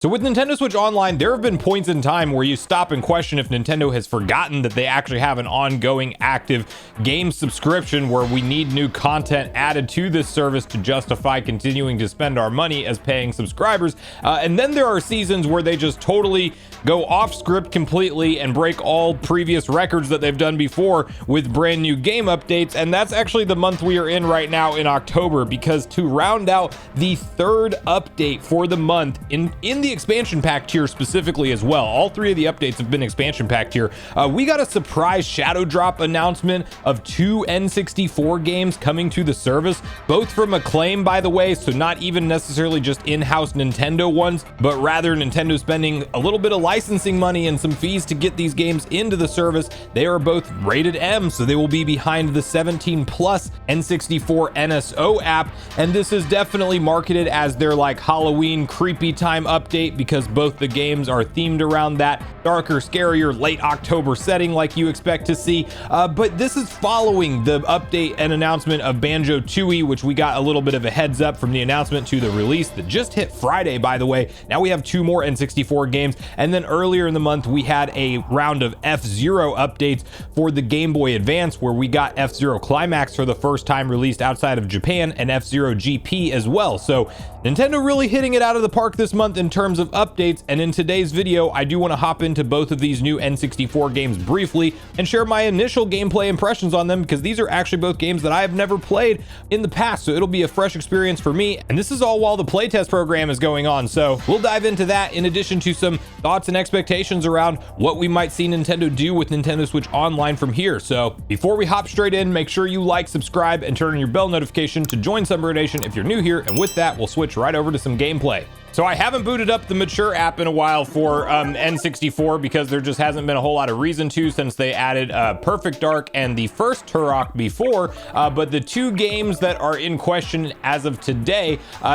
So with Nintendo Switch Online, there have been points in time where you stop and question if Nintendo has forgotten that they actually have an ongoing active game subscription where we need new content added to this service to justify continuing to spend our money as paying subscribers. And then there are seasons where they just totally go off script completely and break all previous records that they've done before with brand new game updates. And that's actually the month we are in right now in October, because to round out the third update for the month in the expansion pack tier specifically as well, all three of the updates have been expansion pack tier. We got a surprise shadow drop announcement of 2 N64 games coming to the service, both from Acclaim, by the way, so not even necessarily just in-house Nintendo ones, but rather Nintendo spending a little bit of licensing money and some fees to get these games into the service. They are both rated M, so they will be behind the 17 plus N64 NSO app, and this is definitely marketed as their like Halloween creepy time update, because both the games are themed around that darker, scarier late October setting like you expect to see. But this is following the update and announcement of Banjo-Tooie, which we got a little bit of a heads up from the announcement to the release that just hit Friday, by the way. Now we have 2 more N64 games, and then earlier in the month we had a round of F-Zero updates for the Game Boy Advance, where we got F-Zero Climax for the first time released outside of Japan, and F-Zero GP as well. So Nintendo really hitting it out of the park this month in terms of updates, and in today's video I do want to hop into both of these new N64 games briefly and share my initial gameplay impressions on them, because these are actually both games that I have never played in the past, so it'll be a fresh experience for me, and this is all while the playtest program is going on. So we'll dive into that, in addition to some thoughts and expectations around what we might see Nintendo do with Nintendo Switch Online from here. So before we hop straight in, make sure you like, subscribe, and turn on your bell notification to join Sunbro Nation if you're new here, and with that we'll switch right over to some gameplay. So I haven't booted up the mature app in a while for N64, because there just hasn't been a whole lot of reason to, since they added Perfect Dark and the first Turok before. But the 2 games that are in question as of today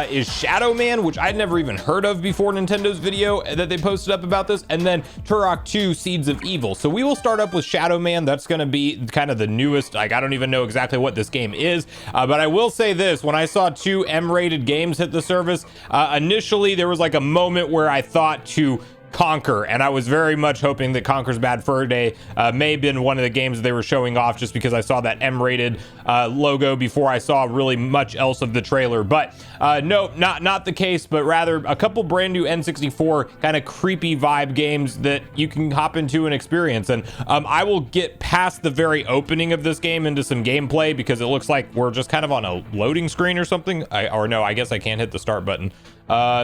is Shadowman, which I'd never even heard of before Nintendo's video that they posted up about this, and then Turok 2 Seeds of Evil. So we will start up with Shadowman. That's going to be kind of the newest. Like, I don't even know exactly what this game is, but I will say this: when I saw 2 M-rated games hit the service, initially there was like a moment where I thought to Conquer, and I was very much hoping that Conquer's Bad Fur Day may have been one of the games they were showing off, just because I saw that M-rated logo before I saw really much else of the trailer. But no, not the case, but rather a couple brand new N64 kind of creepy vibe games that you can hop into and experience. And I will get past the very opening of this game into some gameplay, because it looks like we're just kind of on a loading screen or something. Or no, I guess I can't hit the start button.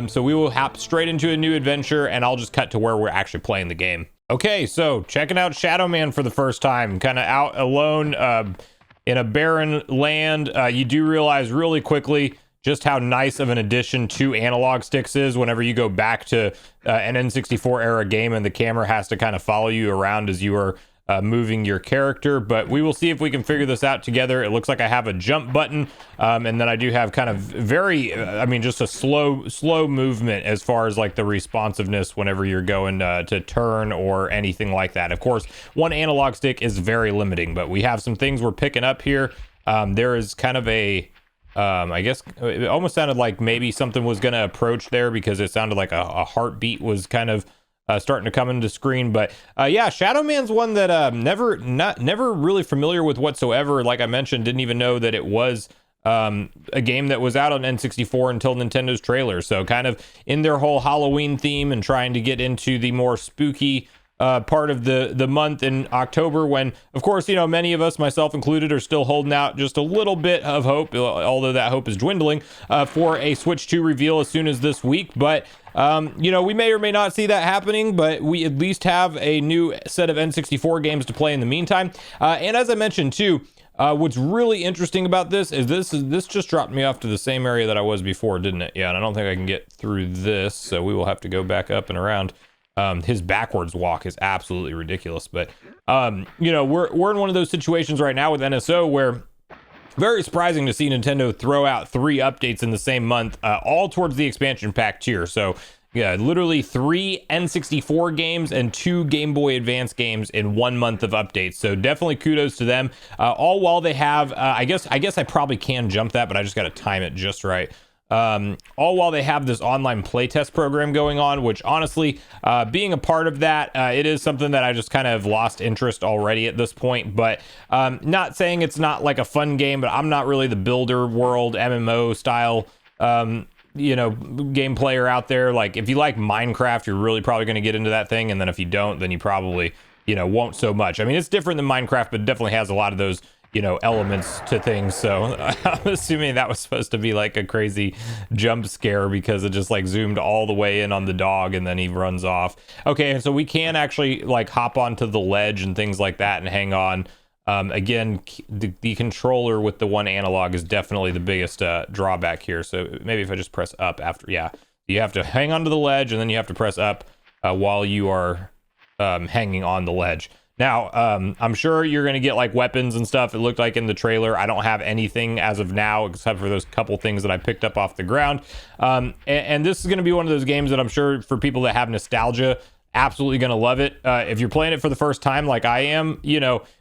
So we will hop straight into a new adventure, and I'll just cut to where we're actually playing the game. Okay, so checking out Shadowman for the first time, kind of out alone in a barren land. You do realize really quickly just how nice of an addition 2 analog sticks is whenever you go back to an N64 era game and the camera has to kind of follow you around as you are moving your character. But we will see if we can figure this out together. It looks like I have a jump button, and then I do have kind of very just a slow movement as far as like the responsiveness whenever you're going to turn or anything like that. Of course, 1 analog stick is very limiting, but we have some things we're picking up here. There is kind of a I guess it almost sounded like maybe something was going to approach there, because it sounded like a heartbeat was kind of starting to come into screen. But yeah, Shadowman's one that never really familiar with whatsoever. Like I mentioned, didn't even know that it was a game that was out on N64 until Nintendo's trailer. So kind of in their whole Halloween theme and trying to get into the more spooky part of the month in October, when of course, you know, many of us, myself included, are still holding out just a little bit of hope, although that hope is dwindling, for a Switch 2 reveal as soon as this week. But you know, we may or may not see that happening, but we at least have a new set of N64 games to play in the meantime. And as I mentioned too, what's really interesting about this is this just dropped me off to the same area that I was before, didn't it? Yeah, and I don't think I can get through this, so we will have to go back up and around. His backwards walk is absolutely ridiculous. But you know, we're in one of those situations right now with NSO where very surprising to see Nintendo throw out 3 updates in the same month, all towards the expansion pack tier. So yeah, literally 3 N64 games and 2 Game Boy Advance games in 1 month of updates. So definitely kudos to them. All while they have, I guess I probably can jump that, but I just got to time it just right. all while they have this online playtest program going on, which honestly, being a part of that, it is something that I just kind of lost interest already at this point. But not saying it's not like a fun game, but I'm not really the builder world MMO style game player out there. Like, if you like Minecraft, you're really probably going to get into that thing, and then if you don't, then you probably won't so much. I mean, it's different than Minecraft, but it definitely has a lot of those elements to things. So I'm assuming that was supposed to be like a crazy jump scare because it just like zoomed all the way in on the dog and then he runs off. Okay, and so we can actually like hop onto the ledge and things like that and hang on. Again, the controller with the one analog is definitely the biggest drawback here. So maybe if I just press up after, yeah, you have to hang onto the ledge and then you have to press up while you are hanging on the ledge. Now, I'm sure you're going to get like weapons and stuff. It looked like in the trailer. I don't have anything as of now except for those couple things that I picked up off the ground. And this is going to be one of those games that I'm sure for people that have nostalgia, absolutely going to love it. If you're playing it for the first time like I am,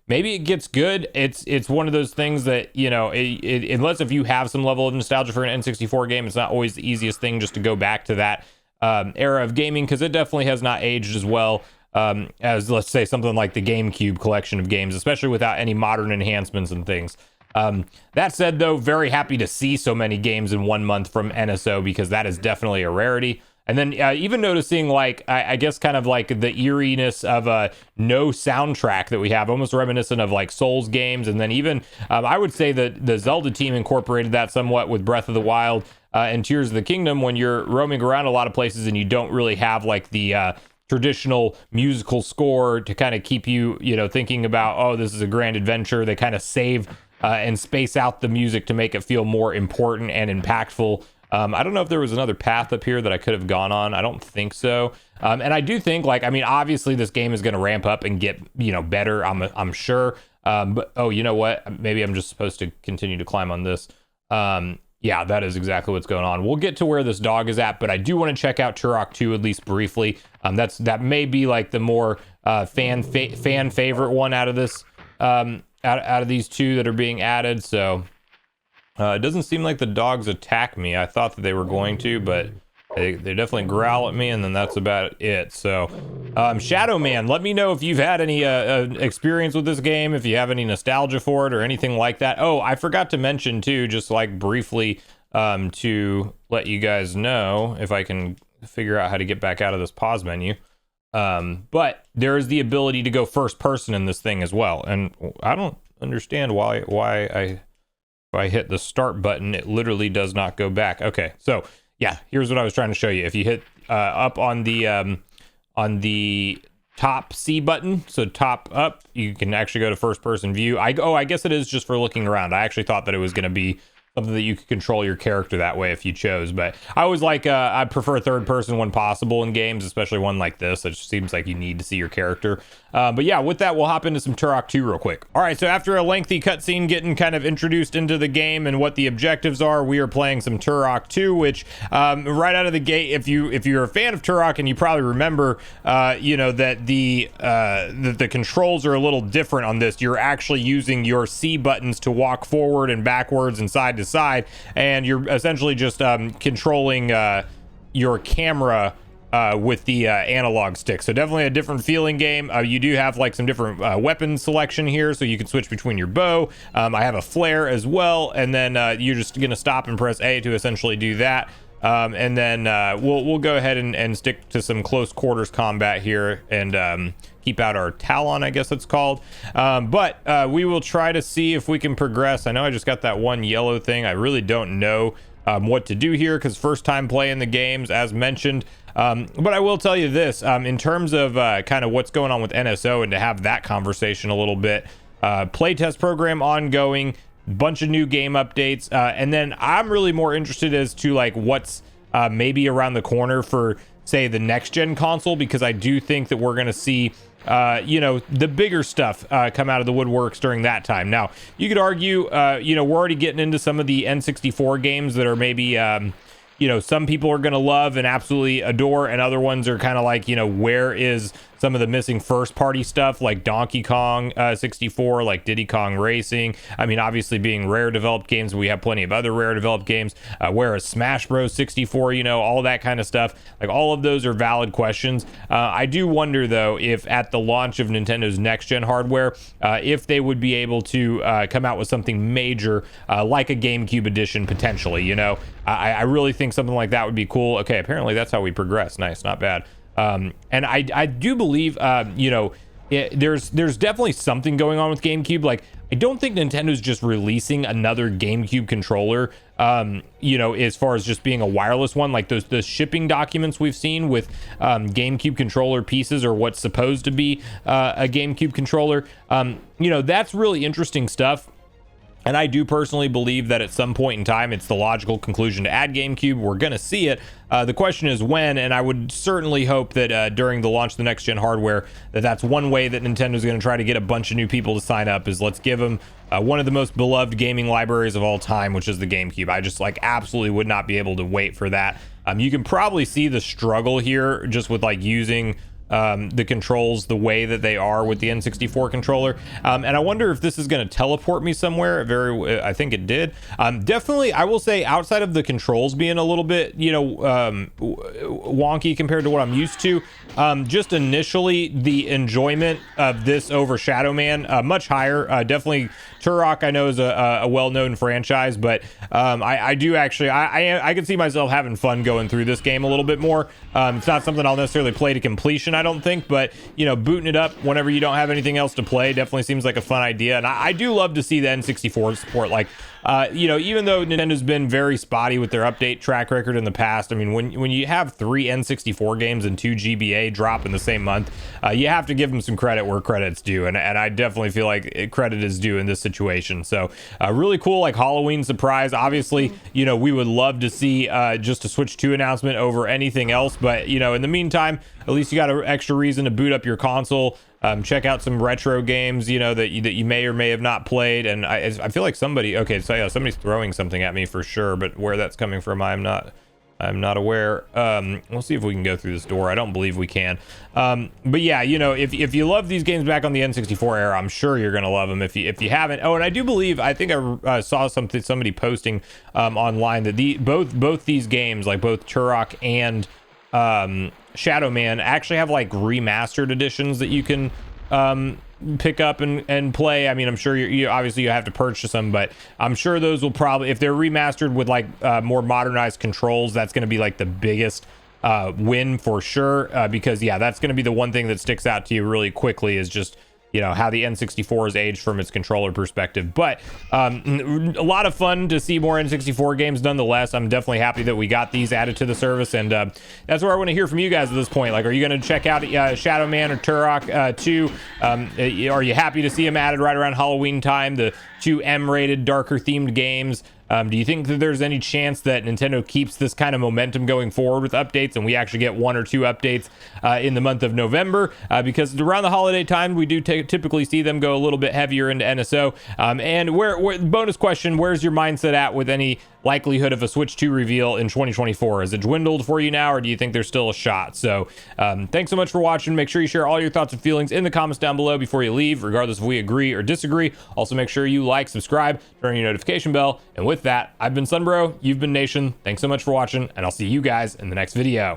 maybe it gets good. It's one of those things that, unless if you have some level of nostalgia for an N64 game, it's not always the easiest thing just to go back to that era of gaming, because it definitely has not aged as well as, let's say, something like the GameCube collection of games, especially without any modern enhancements and things. That said, though, very happy to see so many games in 1 month from NSO, because that is definitely a rarity. And then even noticing, like, I guess kind of like the eeriness of no soundtrack that we have, almost reminiscent of like Souls games. And then even I would say that the Zelda team incorporated that somewhat with Breath of the Wild and Tears of the Kingdom, when you're roaming around a lot of places and you don't really have like the traditional musical score to kind of keep you, thinking about, oh, this is a grand adventure. They kind of save and space out the music to make it feel more important and impactful. I don't know if there was another path up here that I could have gone on. I don't think so. And I do think, like, I mean, obviously this game is going to ramp up and get, better. I'm sure. But, oh, you know what? Maybe I'm just supposed to continue to climb on this. Yeah, that is exactly what's going on. We'll get to where this dog is at, but I do want to check out Turok 2 at least briefly. That may be like the more fan favorite one out of this, out of these two that are being added. So it doesn't seem like the dogs attack me. I thought that they were going to, but they definitely growl at me, and then that's about it. So Shadowman, let me know if you've had any experience with this game, if you have any nostalgia for it or anything like that. Oh, I forgot to mention too, just like briefly, to let you guys know, if I can figure out how to get back out of this pause menu, but there is the ability to go first person in this thing as well, and I don't understand why if I hit the start button, it literally does not go back. Okay, so yeah, here's what I was trying to show you. If you hit up on the top C button, so top up, you can actually go to first person view. I guess it is just for looking around. I actually thought that it was going to be something that you could control your character that way if you chose, but I always like I prefer third person when possible in games, especially one like this. It just seems like you need to see your character. But yeah, with that, we'll hop into some Turok 2 real quick. All right, so after a lengthy cutscene getting kind of introduced into the game and what the objectives are, we are playing some Turok 2, which right out of the gate, if you're a fan of Turok, and you probably remember that the controls are a little different on this. You're actually using your C buttons to walk forward and backwards and side to side, and you're essentially just controlling your camera with the analog stick. So definitely a different feeling game. You do have like some different weapon selection here, so you can switch between your bow. I have a flare as well, and then you're just gonna stop and press A to essentially do that. And then we'll go ahead and stick to some close quarters combat here and keep out our Talon, I guess it's called. But we will try to see if we can progress. I know I just got that one yellow thing. I really don't know what to do here, because first time playing the games, as mentioned. But I will tell you this, in terms of kind of what's going on with NSO, and to have that conversation a little bit, playtest program ongoing, bunch of new game updates, and then I'm really more interested as to like what's maybe around the corner for, say, the next gen console, because I do think that we're going to see the bigger stuff come out of the woodworks during that time. Now, you could argue, we're already getting into some of the N64 games that are maybe, some people are going to love and absolutely adore, and other ones are kind of like, where is some of the missing first party stuff like Donkey Kong 64, like Diddy Kong Racing. I mean, obviously being Rare developed games, we have plenty of other Rare developed games. Whereas Smash Bros 64, you know, all that kind of stuff, like all of those are valid questions. I do wonder though if at the launch of Nintendo's next gen hardware, if they would be able to come out with something major like a GameCube edition potentially. You know, I really think something like that would be cool. Okay, apparently that's how we progress. Nice, not bad. And I do believe, you know, there's definitely something going on with GameCube. Like, I don't think Nintendo's just releasing another GameCube controller, you know, as far as just being a wireless one. Like those shipping documents we've seen with GameCube controller pieces, or what's supposed to be a GameCube controller, you know, that's really interesting stuff. And I do personally believe that at some point in time, it's the logical conclusion to add GameCube. We're going to see it. The question is when, and I would certainly hope that during the launch of the next gen hardware, that's one way that Nintendo's going to try to get a bunch of new people to sign up, is let's give them one of the most beloved gaming libraries of all time, which is the GameCube. I just like absolutely would not be able to wait for that. You can probably see the struggle here just with like using the controls the way that they are with the N64 controller, and I wonder if this is going to teleport me somewhere. I think it did. Definitely, I will say, outside of the controls being a little bit, you know, wonky compared to what I'm used to, just initially the enjoyment of this over Shadowman much higher. Definitely Turok, I know, is a well-known franchise, but I do actually, I can see myself having fun going through this game a little bit more. It's not something I'll necessarily play to completion, I don't think, but you know, booting it up whenever you don't have anything else to play definitely seems like a fun idea. And I do love to see the N64 support. Like, you know, even though Nintendo's been very spotty with their update track record in the past, I mean, when you have 3 N64 games and 2 GBA drop in the same month, you have to give them some credit where credit's due, and I definitely feel like credit is due in this situation. So really cool, like Halloween surprise. Obviously, you know, we would love to see just a Switch 2 announcement over anything else, but you know, in the meantime, at least you got an extra reason to boot up your console. Check out some retro games, you know, that you may or may have not played. And I feel like okay, so yeah, somebody's throwing something at me for sure, but where that's coming from, I'm not aware. We'll see if we can go through this door. I don't believe we can. But yeah, you know, if you love these games back on the N64 era, I'm sure you're gonna love them. If you haven't, oh, and I do believe, I think I saw somebody posting online that both these games, like both Turok and Shadowman, actually have like remastered editions that you can pick up and play. I mean, I'm sure you obviously you have to purchase them, but I'm sure those will probably, if they're remastered with like more modernized controls, that's going to be like the biggest win for sure, because yeah, that's going to be the one thing that sticks out to you really quickly, is just, you know, how the N64 has aged from its controller perspective. But a lot of fun to see more N64 games nonetheless. I'm definitely happy that we got these added to the service, and that's where I want to hear from you guys at this point. Like, are you going to check out Shadowman or Turok 2? Are you happy to see them added right around Halloween time, the 2 M-rated, darker themed games? Do you think that there's any chance that Nintendo keeps this kind of momentum going forward with updates, and we actually get 1 or 2 updates in the month of November? Because around the holiday time, we do typically see them go a little bit heavier into NSO. And bonus question, where's your mindset at with any likelihood of a Switch 2 reveal in 2024? Is it dwindled for you now, or do you think there's still a shot? So thanks so much for watching. Make sure you share all your thoughts and feelings in the comments down below before you leave, regardless if we agree or disagree. Also, make sure you like, subscribe, turn on your notification bell. And with that, I've been Sunbro, you've been Nation. Thanks so much for watching, and I'll see you guys in the next video.